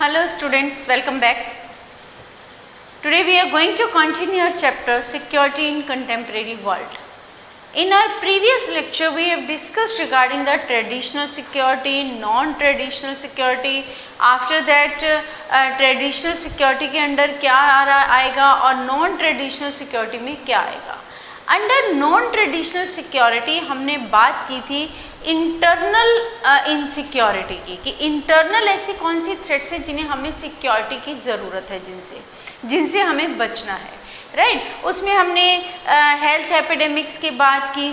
Hello students, welcome back. Today we are going to continue our chapter Security in Contemporary World. In our previous lecture we have discussed regarding the traditional security, non-traditional security. After that traditional security के अंदर क्या आएगा और non-traditional security में क्या आएगा. Under non traditional security हमने बात की थी इंटरनल इनसिक्योरिटी की, कि इंटरनल ऐसी कौन सी थ्रेट्स हैं जिन्हें हमें सिक्योरिटी की ज़रूरत है, जिनसे हमें बचना है, राइट. उसमें हमने हेल्थ एपिडेमिक्स की बात की,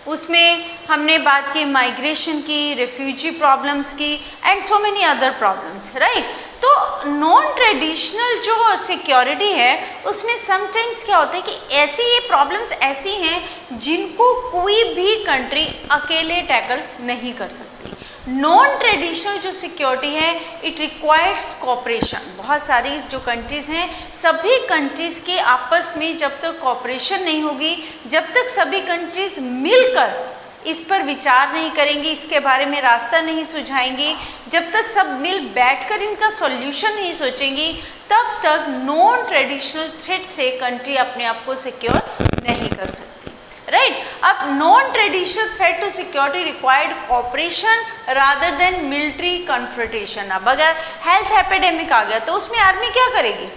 उसमें हमने बात की माइग्रेशन की, रेफ्यूजी प्रॉब्लम्स की and so many other problems, right. तो नॉन ट्रेडिशनल जो सिक्योरिटी है उसमें समटाइम्स क्या होता है कि ऐसी ये प्रॉब्लम्स ऐसी हैं जिनको कोई भी कंट्री अकेले टैकल नहीं कर सकती. नॉन ट्रेडिशनल जो सिक्योरिटी है इट रिक्वायर्स कोऑपरेशन. बहुत सारी जो कंट्रीज़ हैं सभी कंट्रीज़ के आपस में जब तक कोऑपरेशन नहीं होगी, जब तक सभी कंट्रीज़ मिलकर इस पर विचार नहीं करेंगी, इसके बारे में रास्ता नहीं सुझाएंगी, जब तक सब मिल बैठकर इनका सॉल्यूशन नहीं सोचेंगी, तब तक नॉन ट्रेडिशनल थ्रेट से कंट्री अपने आप को सिक्योर नहीं कर सकती, राइट. अब non traditional threat to security required cooperation rather than military confrontation. अब अगर हेल्थ एपिडेमिक आ गया तो उसमें आर्मी क्या करेगी,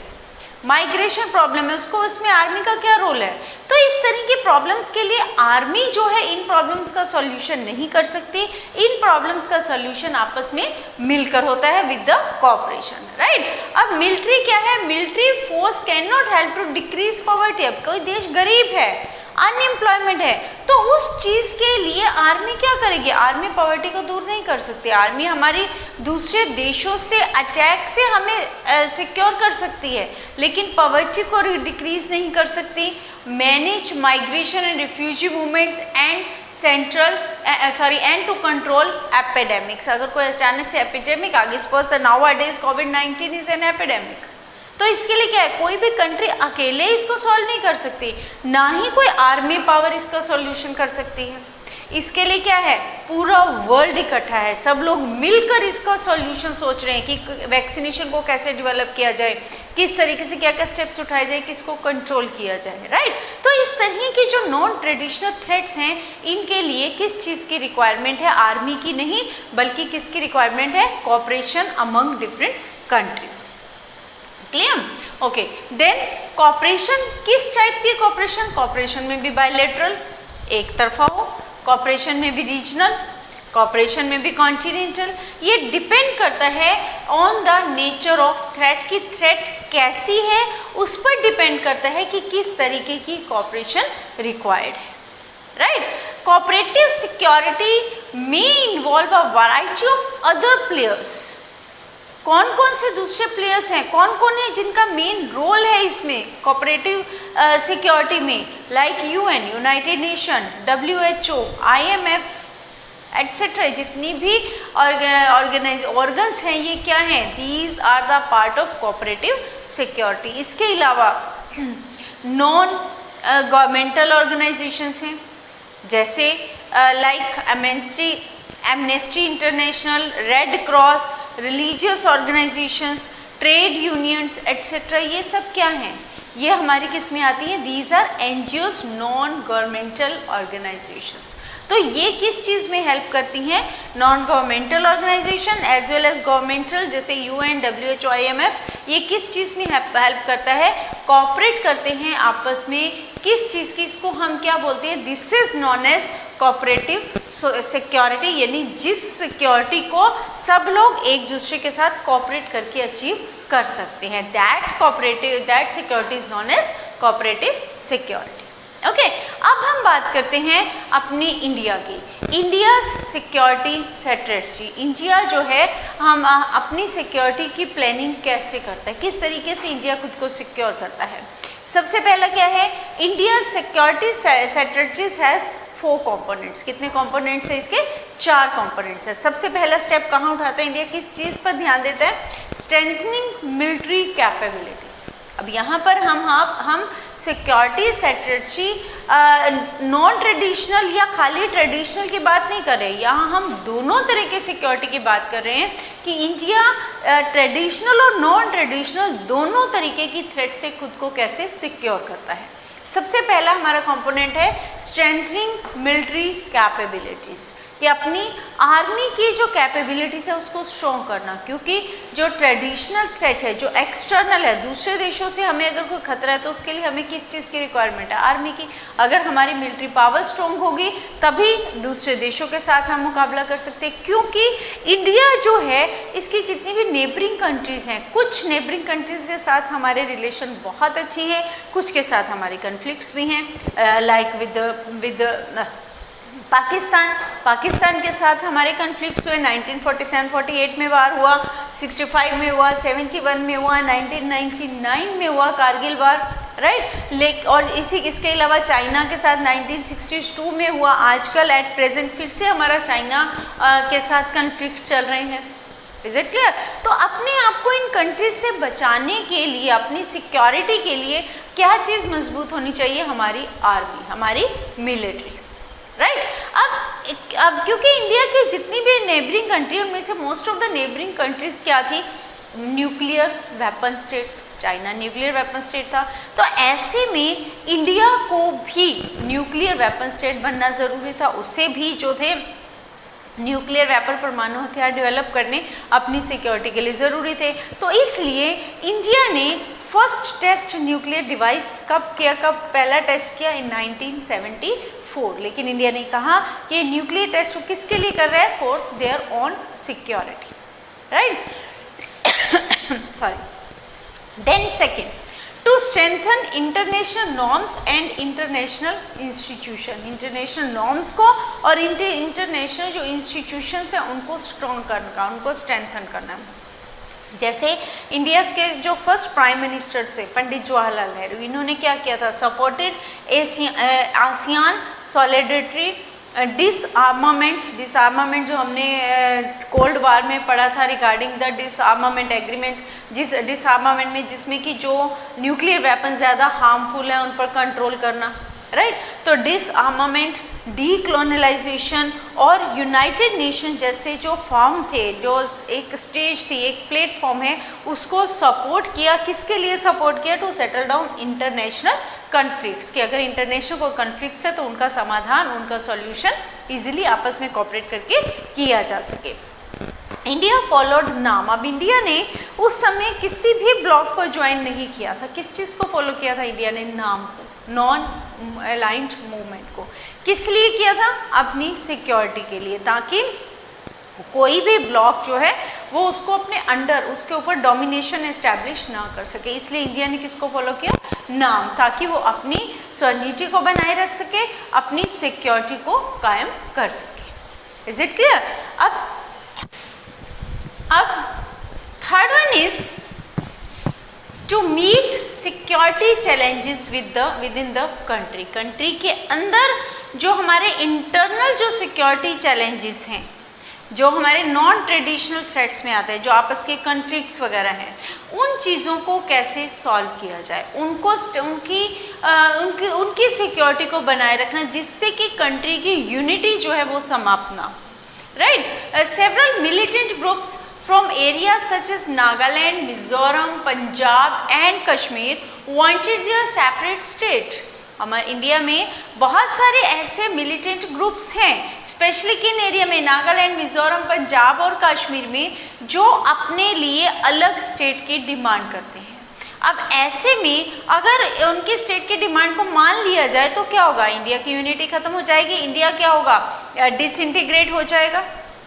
माइग्रेशन प्रॉब्लम है उसको, उसमें आर्मी का क्या रोल है. तो इस तरह की प्रॉब्लम्स के लिए आर्मी जो है इन प्रॉब्लम्स का सॉल्यूशन नहीं कर सकती. इन प्रॉब्लम्स का सॉल्यूशन आपस में मिलकर होता है विद द कोऑपरेशन, राइट. अब मिलिट्री क्या है, military force can not help to decrease poverty. अब कोई देश गरीब है, अनएम्प्लॉयमेंट है, तो उस चीज़ के लिए आर्मी क्या करेगी, आर्मी पॉवर्टी को दूर नहीं कर सकती. आर्मी हमारी दूसरे देशों से अटैक से हमें सिक्योर कर सकती है, लेकिन पॉवर्टी को डिक्रीज नहीं कर सकती. Manage migration and refugee movements and and to control epidemics. अगर कोई अचानक से एपिडेमिक आ गई, सपोज नाउ डेज कोविड-19 इज एन एपिडेमिक, तो इसके लिए क्या है, कोई भी कंट्री अकेले इसको सॉल्व नहीं कर सकती, ना ही कोई आर्मी पावर इसका सॉल्यूशन कर सकती है. इसके लिए क्या है, पूरा वर्ल्ड इकट्ठा है, सब लोग मिलकर इसका सॉल्यूशन सोच रहे हैं कि वैक्सीनेशन को कैसे डेवलप किया जाए, किस तरीके से क्या क्या स्टेप्स उठाए जाए, किसको कंट्रोल किया जाए, राइट. तो इस तरह की जो नॉन ट्रेडिशनल थ्रेट्स हैं इनके लिए किस चीज़ की रिक्वायरमेंट है, आर्मी की नहीं बल्कि किसकी रिक्वायरमेंट है, cooperation among different countries. Clear, okay. Then cooperation, किस टाइप की कॉपरेशन, कॉपरेशन में भी बायलैटरल एक तरफा हो, कॉपरेशन में भी रीजनल, कॉपरेशन में भी कॉन्टिनेंटल. ये डिपेंड करता है on the nature of threat, की थ्रेट कैसी है उस पर डिपेंड करता है कि किस तरीके की कॉपरेशन रिक्वायर्ड है, राइट. कोऑपरेटिव सिक्योरिटी में involve a variety of other players. कौन कौन से दूसरे प्लेयर्स हैं, कौन कौन है जिनका मेन रोल है इसमें कोऑपरेटिव सिक्योरिटी में, like UN, United Nation, WHO, IMF etcetera. जितनी भी ऑर्गन्स हैं ये क्या हैं, these are the part of cooperative security. इसके अलावा नॉन गवर्नमेंटल ऑर्गेनाइजेशंस हैं जैसे like Amnesty International, Red Cross, religious organisations, trade unions etcetera. ये सब क्या हैं, ये हमारी किस में आती है, these are NGOs, non governmental organisations. तो ये किस चीज़ में हेल्प करती हैं, non governmental organisation as well as governmental जैसे UN, WHO, IMF. ये किस चीज़ में हेल्प करता है, कोऑपरेट करते हैं आपस में. किस चीज़ की, इसको हम क्या बोलते हैं, this is known as cooperative security, यानी जिस सिक्योरिटी को सब लोग एक दूसरे के साथ कोऑपरेट करके अचीव कर सकते हैं, that security is known as cooperative security. Okay, अब हम बात करते हैं अपनी इंडिया की, इंडिया सिक्योरिटी स्ट्रेटजी. इंडिया जो है हम अपनी सिक्योरिटी की प्लानिंग कैसे करता है, किस तरीके से इंडिया खुद को सिक्योर करता है. सबसे पहला क्या है, India security strategies has 4 components. कितने कंपोनेंट्स हैं इसके, 4 कंपोनेंट्स हैं. सबसे पहला स्टेप कहाँ उठाता है इंडिया, किस चीज़ पर ध्यान देता है, स्ट्रेंथनिंग मिलिट्री कैपेबिलिटीज. अब यहाँ पर हम सिक्योरिटी स्ट्रेटजी नॉन ट्रेडिशनल या खाली ट्रेडिशनल की बात नहीं कर रहे, यहाँ हम दोनों तरह के सिक्योरिटी की बात कर रहे हैं कि इंडिया ट्रेडिशनल और नॉन ट्रेडिशनल दोनों तरीके की थ्रेट से खुद को कैसे सिक्योर करता है। सबसे पहला हमारा कंपोनेंट है स्ट्रेंथनिंग मिलिट्री कैपेबिलिटीज़, कि अपनी आर्मी की जो कैपेबिलिटीज़ है उसको स्ट्रॉन्ग करना, क्योंकि जो ट्रेडिशनल थ्रेट है, जो एक्सटर्नल है, दूसरे देशों से हमें अगर कोई खतरा है तो उसके लिए हमें किस चीज़ की रिक्वायरमेंट है, आर्मी की। अगर हमारी मिलिट्री पावर स्ट्रॉन्ग होगी तभी दूसरे देशों के साथ हम मुकाबला कर सकते हैं, क्योंकि इंडिया जो है इसकी जितनी भी नेबरिंग कंट्रीज़ हैं, कुछ नेबरिंग कंट्रीज़ के साथ हमारे रिलेशन बहुत अच्छी है, कुछ के साथ हमारी कन्फ्लिक्ट्स भी हैं, लाइक विद पाकिस्तान के साथ हमारे कन्फ्लिक्ट्स हुए। 1947-48 में वार हुआ, 65 में हुआ, 71 में हुआ, 1999 में हुआ कारगिल वार, राइट। और इसके अलावा चाइना के साथ 1962 में हुआ। आजकल एट प्रेजेंट फिर से हमारा चाइना के साथ कन्फ्लिक्ट्स चल रहे हैं। Is it clear? तो अपने आप को इन कंट्रीज से बचाने के लिए, अपनी सिक्योरिटी के लिए क्या चीज़ मजबूत होनी चाहिए? हमारी आर्मी, हमारी मिलिट्री, राइट। अब क्योंकि इंडिया की जितनी भी नेबरिंग कंट्री, उनमें से most of the neighbouring countries क्या थी? Nuclear weapon states. China nuclear weapon state था, तो ऐसे में इंडिया को भी न्यूक्लियर वेपन स्टेट बनना ज़रूरी था। उसे भी जो थे न्यूक्लियर वेपन, परमाणु हथियार डेवलप करने अपनी सिक्योरिटी के लिए ज़रूरी थे। तो इसलिए इंडिया ने फर्स्ट टेस्ट न्यूक्लियर डिवाइस कब किया? कब पहला टेस्ट किया? इन 1974। लेकिन इंडिया ने कहा कि न्यूक्लियर टेस्ट वो किसके लिए कर रहा है? For their own security, right. Sorry. Then second, to strengthen international norms and international institution. International norms को और इंटरनेशनल जो इंस्टीट्यूशंस हैं उनको स्ट्रॉन्ग करना, उनको स्ट्रेंथन करना। जैसे इंडिया के जो फर्स्ट प्राइम मिनिस्टर थे पंडित जवाहरलाल नेहरू, इन्होंने क्या किया था? सपोर्टेड आसियान सॉलिडरिटी डिसआर्मामेंट जो हमने कोल्ड वार में पढ़ा था रिगार्डिंग द डिसआर्मामेंट एग्रीमेंट, जिस डिसआर्मामेंट में जिसमें कि जो न्यूक्लियर वेपन ज़्यादा हार्मफुल है उन पर कंट्रोल करना, राइट। तो डिसआर्मामेंट, डीकोलोनलाइजेशन और यूनाइटेड नेशन जैसे जो फॉर्म थे, जो एक स्टेज थी, एक प्लेटफॉर्म है, उसको सपोर्ट किया। किसके लिए सपोर्ट किया? To settle down international conflicts, कि अगर इंटरनेशनल कोई कन्फ्लिक्ट्स है तो उनका समाधान, उनका सॉल्यूशन इजीली आपस में कोऑपरेट करके किया जा सके। इंडिया फॉलोड नाम। अब इंडिया ने उस समय किसी भी ब्लॉक को ज्वाइन नहीं किया था। किस चीज़ को फॉलो किया था इंडिया ने? नाम को, नॉन अलाइंड मूवमेंट को। किस लिए किया था? अपनी सिक्योरिटी के लिए, ताकि कोई भी ब्लॉक जो है वो उसको अपने अंडर, उसके ऊपर डोमिनेशन एस्टैब्लिश ना कर सके। इसलिए इंडिया ने किसको फॉलो किया? नाम, ताकि वो अपनी सॉवरेनिटी को बनाए रख सके, अपनी सिक्योरिटी को कायम कर सके। Is it clear? अब third one is to meet security challenges within the country. Country के अंदर जो हमारे इंटरनल जो सिक्योरिटी चैलेंजेस हैं, जो हमारे नॉन ट्रेडिशनल थ्रेट्स में आते हैं, जो आपस के कन्फ्लिक्ट्स वगैरह हैं, उन चीज़ों को कैसे सॉल्व किया जाए, उनको उनकी सिक्योरिटी को बनाए रखना, जिससे कि कंट्री की यूनिटी जो है वो समाप्त ना, right. Several militant groups from areas such as Nagaland, Mizoram, Punjab and Kashmir wanted their separate state. हमारे इंडिया में बहुत सारे ऐसे मिलिटेंट ग्रुप्स हैं, स्पेशली किन एरिया में? नागालैंड, मिजोरम, पंजाब और कश्मीर में, जो अपने लिए अलग स्टेट की डिमांड करते हैं। अब ऐसे में अगर उनकी स्टेट की डिमांड को मान लिया जाए तो क्या होगा? इंडिया की यूनिटी खत्म हो जाएगी, इंडिया क्या होगा? डिसइंटीग्रेट हो जाएगा।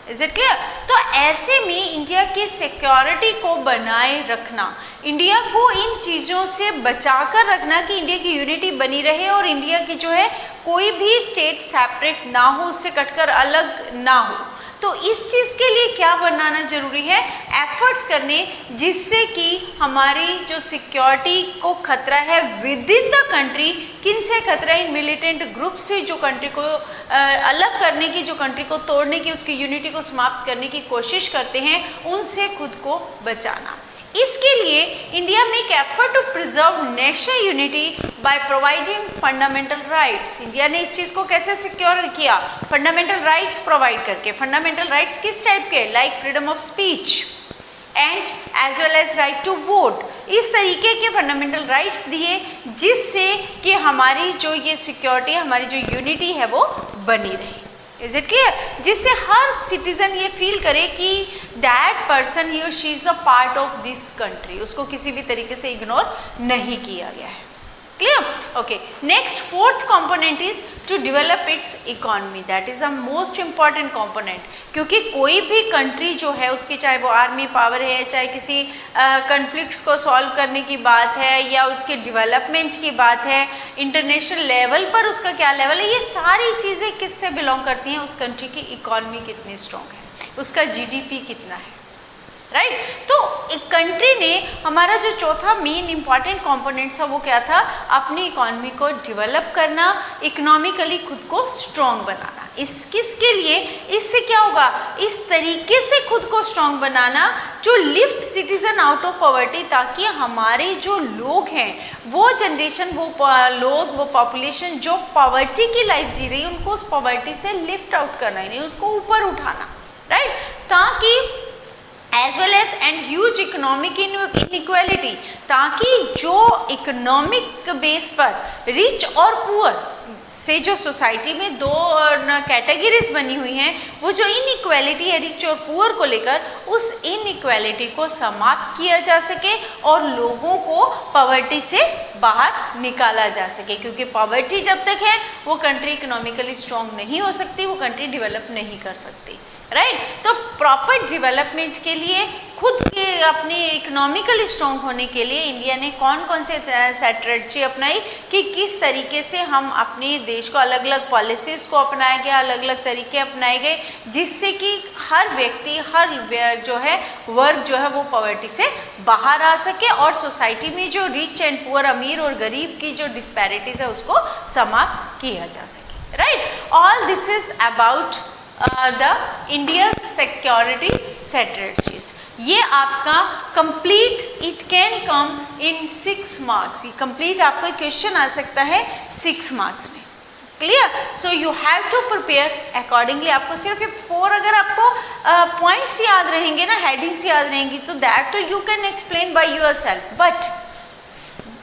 Is it clear? तो ऐसे में इंडिया की सिक्योरिटी को बनाए रखना, इंडिया को इन चीज़ों से बचाकर रखना कि इंडिया की यूनिटी बनी रहे और इंडिया की जो है कोई भी स्टेट सेपरेट ना हो, उससे कटकर अलग ना हो, तो इस चीज़ के लिए क्या बनाना जरूरी है, एफर्ट्स करने, जिससे कि हमारी जो सिक्योरिटी को खतरा है विद इन द कंट्री, किन से खतरा है, इन मिलिटेंट ग्रुप से जो कंट्री को अलग करने की, जो कंट्री को तोड़ने की, उसकी यूनिटी को समाप्त करने की कोशिश करते हैं, उनसे खुद को बचाना। इसके लिए India make effort to preserve national unity by providing fundamental rights. India ने इस चीज़ को कैसे सिक्योर किया, फंडामेंटल राइट्स प्रोवाइड करके। फंडामेंटल राइट्स किस टाइप के, like freedom of speech and as well as right to vote. इस तरीके के फंडामेंटल राइट्स दिए जिससे कि हमारी जो ये सिक्योरिटी, हमारी जो यूनिटी है वो बनी रहे। इज इट क्लियर, जिससे हर सिटीजन ये फील करे कि दैट पर्सन ही और she is a part of this country, उसको किसी भी तरीके से इग्नोर नहीं किया गया है। Clear, okay. Next fourth component is to develop its economy, that is the most important component, क्योंकि कोई भी कंट्री जो है उसकी, चाहे वो आर्मी पावर है, चाहे किसी कॉन्फ्लिक्ट्स को सॉल्व करने की बात है, या उसके डेवलपमेंट की बात है, इंटरनेशनल लेवल पर उसका क्या लेवल है, ये सारी चीज़ें किससे बिलोंग करती हैं, उस कंट्री की इकोनॉमी कितनी स्ट्रॉन्ग है, उसका जीडीपी कितना है, राइट। तो एक कंट्री ने, हमारा जो चौथा मेन इंपॉर्टेंट कंपोनेंट था वो क्या था, अपनी इकोनॉमी को डेवलप करना, इकोनॉमिकली खुद को स्ट्रॉन्ग बनाना। इस किसके लिए, इससे क्या होगा, इस तरीके से खुद को स्ट्रॉन्ग बनाना जो lift citizen out of poverty, ताकि हमारे जो लोग हैं, वो जनरेशन, वो लोग, वो पॉपुलेशन जो पॉवर्टी की लाइफ जी रही है, उनको उस पॉवर्टी से लिफ्ट आउट करना, यानी उसको ऊपर उठाना, राइट, ताकि as well as and huge economic inequality, ताकि जो इकोनॉमिक बेस पर रिच और पुअर से जो सोसाइटी में दो कैटेगरीज बनी हुई हैं, वो जो इनइक्वालिटी है रिच और पुअर को लेकर, उस इनइक्वालिटी को समाप्त किया जा सके और लोगों को पॉवर्टी से बाहर निकाला जा सके, क्योंकि पॉवर्टी जब तक है वो कंट्री इकोनॉमिकली स्ट्रॉन्ग नहीं हो सकती, वो कंट्री डेवलप नहीं कर सकती, राइट। तो प्रॉपर डेवलपमेंट के लिए, खुद के अपने इकोनॉमिकली स्ट्रॉन्ग होने के लिए इंडिया ने कौन कौन से स्ट्रेटजी अपनाई, कि किस तरीके से हम अपने देश को, अलग अलग पॉलिसीज़ को अपनाया गया, अलग अलग तरीके अपनाए गए, जिससे कि हर व्यक्ति, हर जो है वर्ग जो है वो पॉवर्टी से बाहर आ सके और सोसाइटी में जो रिच एंड पुअर, अमीर और गरीब की जो डिस्पैरिटीज़ है उसको समाप्त किया जा सके, right. All this is about the India security strategies. ये आपका complete, it can come in 6 marks, ये कंप्लीट आपका क्वेश्चन आ सकता है 6 मार्क्स में। Clear, so you have to prepare accordingly. आपको सिर्फ ये 4 अगर आपको पॉइंट्स याद रहेंगे ना, हेडिंग्स याद रहेंगी, तो that you can explain by your self. But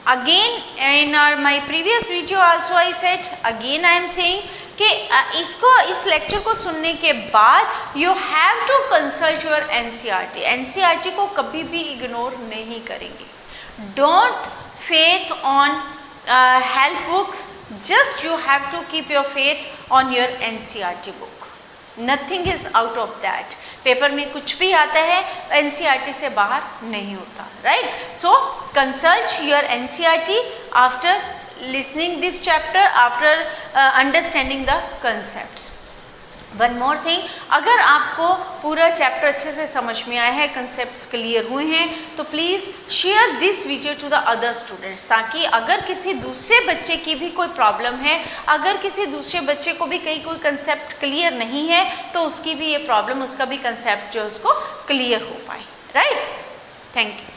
again in my previous video also I said, again I am saying कि इसको, इस लेक्चर को सुनने के बाद you have to consult your NCERT. NCERT को कभी भी इग्नोर नहीं करेंगे। Don't faith on help books, just you have to keep your faith on your NCERT book. Nothing is out of that. Paper में कुछ भी आता है एनसीईआरटी से बाहर नहीं होता, right. So consult your NCERT after listening this chapter, after understanding the concepts. One more thing, अगर आपको पूरा चैप्टर अच्छे से समझ में आया है, कंसेप्ट्स क्लियर हुए हैं, तो please share this video to the other students, ताकि अगर किसी दूसरे बच्चे की भी कोई प्रॉब्लम है, अगर किसी दूसरे बच्चे को भी कहीं कोई कंसेप्ट क्लियर नहीं है, तो उसकी भी ये प्रॉब्लम, उसका भी कंसेप्ट जो है उसको क्लियर हो पाए, राइट। Thank you.